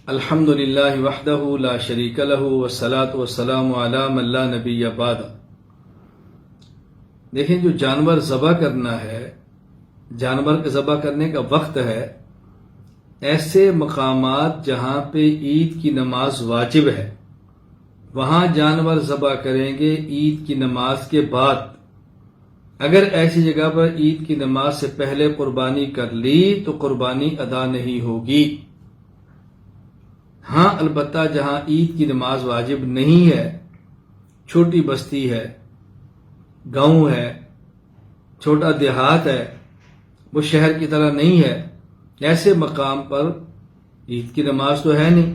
الحمدللہ وحدہ لا شریک لہ والصلاۃ والسلام علی من لا نبی بعد۔ دیکھیں، جو جانور ذبح کرنا ہے، جانور کے ذبح کرنے کا وقت ہے، ایسے مقامات جہاں پہ عید کی نماز واجب ہے وہاں جانور ذبح کریں گے عید کی نماز کے بعد۔ اگر ایسی جگہ پر عید کی نماز سے پہلے قربانی کر لی تو قربانی ادا نہیں ہوگی۔ ہاں، البتہ جہاں عید کی نماز واجب نہیں ہے، چھوٹی بستی ہے، گاؤں ہے، چھوٹا دیہات ہے، وہ شہر کی طرح نہیں ہے، ایسے مقام پر عید کی نماز تو ہے نہیں،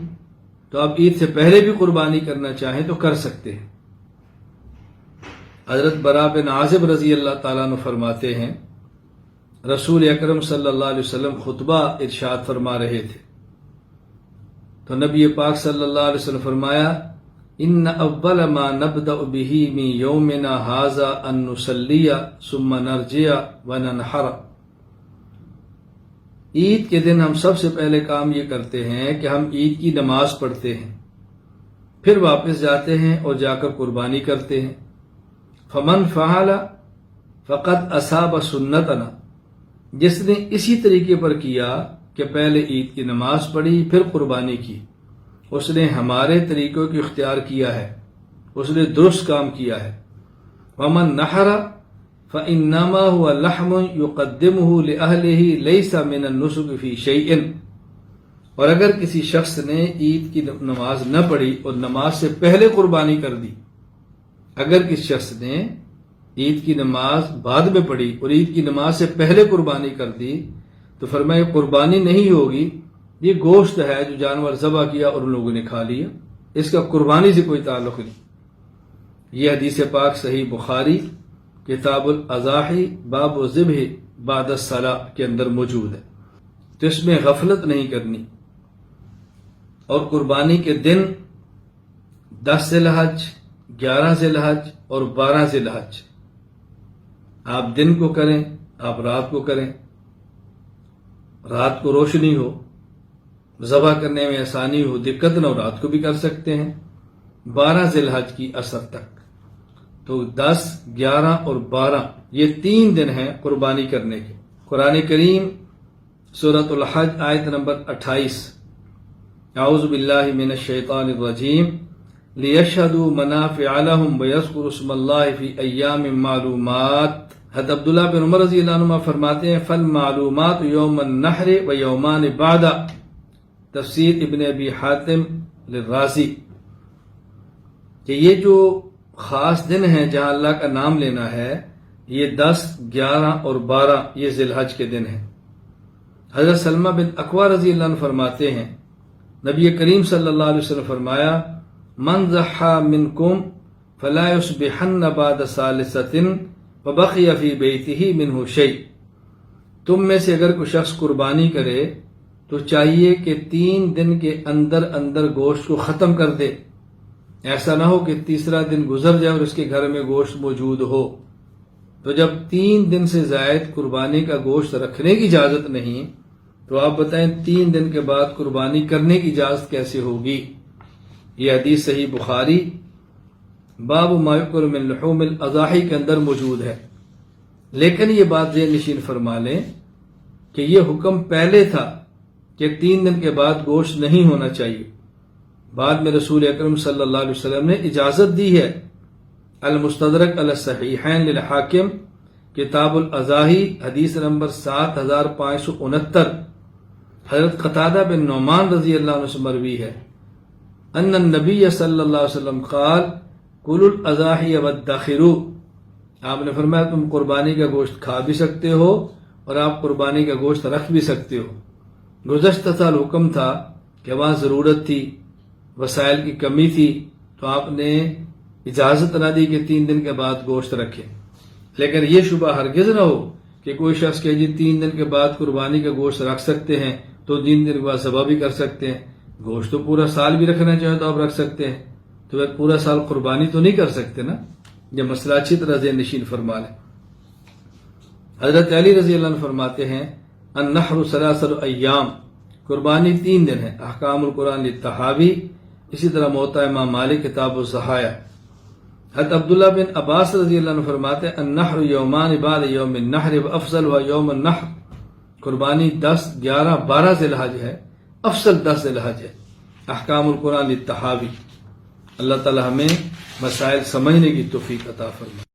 تو آپ عید سے پہلے بھی قربانی کرنا چاہیں تو کر سکتے ہیں۔ حضرت براء بن عازب رضی اللہ تعالیٰ عنہ فرماتے ہیں، رسول اکرم صلی اللہ علیہ وسلم خطبہ ارشاد فرما رہے تھے تو نبی پاک صلی اللہ علیہ وسلم فرمایا، ان اول ما نبدأ به من یومنا ھذا ان نصلی ثم نرجع وننحر۔ عید کے دن ہم سب سے پہلے کام یہ کرتے ہیں کہ ہم عید کی نماز پڑھتے ہیں، پھر واپس جاتے ہیں اور جا کر قربانی کرتے ہیں۔ فمن فعل فقد اصاب سنتنا، جس نے اسی طریقے پر کیا کہ پہلے عید کی نماز پڑھی پھر قربانی کی، اس نے ہمارے طریقوں کو اختیار کیا ہے، اس نے درست کام کیا ہے۔ ومن نحر فإنما هو لحم يقدمه لأهله ليس من النسك في شيء۔ اور اگر کسی شخص نے عید کی نماز نہ پڑھی اور نماز سے پہلے قربانی کر دی، اگر کسی شخص نے عید کی نماز بعد میں پڑھی اور عید کی نماز سے پہلے قربانی کر دی تو فرمایا قربانی نہیں ہوگی، یہ گوشت ہے جو جانور ذبح کیا اور ان لوگوں نے کھا لیا، اس کا قربانی سے کوئی تعلق نہیں۔ یہ حدیث پاک صحیح بخاری کتاب الاضاحی باب ذبح بعد الصلاۃ کے اندر موجود ہے، تو اس میں غفلت نہیں کرنی۔ اور قربانی کے دن 10 ذی الحج، 11 ذی الحج اور 12 ذی الحج، آپ دن کو کریں، آپ رات کو کریں، رات کو روشنی ہو، ذبح کرنے میں آسانی ہو، دقت نہ ہو، رات کو بھی کر سکتے ہیں۔ 12 ذی الحج کی عصر تک، تو 10، 11 اور 12 یہ 3 دن ہیں قربانی کرنے کے۔ قرآن کریم سورۃ الحج آیت نمبر 28، اعوذ باللہ من الشیطان الرجیم، لیشہدوا منافع لہم ویذکروا اسم اللہ فی ایام معلومات۔ حضرت عبداللہ بن عمر رضی اللہ عنہ فرماتے ہیں، فالمعلومات یوم النحر و یومان بعد، تفسیر ابن ابی حاتم للرازی، کہ یہ جو خاص دن ہیں جہاں اللہ کا نام لینا ہے، یہ 10، 11 اور 12 یہ ذی الحج کے دن ہیں۔ حضرت سلمہ بن اکوع رضی اللہ عنہ فرماتے ہیں، نبی کریم صلی اللہ علیہ وسلم فرمایا، من ضحى منکم فلا یصبحن بعد ثالثۃ وبقی فی بیتہ منہ شیء۔ تم میں سے اگر کوئی شخص قربانی کرے تو چاہیے کہ 3 دن کے اندر اندر گوشت کو ختم کر دے، ایسا نہ ہو کہ تیسرا دن گزر جائے اور اس کے گھر میں گوشت موجود ہو۔ تو جب 3 دن سے زائد قربانی کا گوشت رکھنے کی اجازت نہیں، تو آپ بتائیں 3 دن کے بعد قربانی کرنے کی اجازت کیسے ہوگی؟ یہ حدیث صحیح بخاری باب ما یؤکل من لحوم الاضاحی کے اندر موجود ہے۔ لیکن یہ بات ذہن نشین فرما لیں کہ یہ حکم پہلے تھا کہ 3 دن کے بعد گوشت نہیں ہونا چاہیے، بعد میں رسول اکرم صلی اللہ علیہ وسلم نے اجازت دی ہے۔ المستدرک علی الصحیحین للحاکم کتاب الاضاحی حدیث نمبر 7569، حضرت قتادہ بن نعمان رضی اللہ عنہ سے مروی ہے، ان النبی صلی اللہ علیہ وسلم قال کلوا الاضاحی وادخروا۔ آپ نے فرمایا تم قربانی کا گوشت کھا بھی سکتے ہو اور آپ قربانی کا گوشت رکھ بھی سکتے ہو۔ گزشتہ سال حکم تھا کہ وہاں ضرورت تھی، وسائل کی کمی تھی، تو آپ نے اجازت نہ دی کہ 3 دن کے بعد گوشت رکھے۔ لیکن یہ شبہ ہرگز نہ ہو کہ کوئی شخص کہ جی 3 دن کے بعد قربانی کا گوشت رکھ سکتے ہیں تو 3 دن کے بعد ذبح بھی کر سکتے ہیں۔ گوشت تو پورا سال بھی رکھنا چاہے تو آپ رکھ سکتے ہیں، تو پورا سال قربانی تو نہیں کر سکتے نا۔ یہ مسئلہ اچھی طرح ذہن نشین فرما لیں۔ حضرت علی رضی اللہ عنہ فرماتے ہیں، النحر 3 ایام، قربانی 3 دن ہے۔ احکام القرآن للتحاوی، اسی طرح موطا امام مالک کتاب الضحایا۔ حضرت عبداللہ بن عباس رضی اللہ عنہ فرماتے ہیں النحر یومان بعد یوم النحر وافضل ہوا یوم النحر، قربانی 10، 11، 12 ذی الحج ہے، افضل 10 ذی الحج ہے۔ احکام القرآن للتحاوی۔ اللہ تعالی ہمیں مسائل سمجھنے کی توفیق عطا فرمائے۔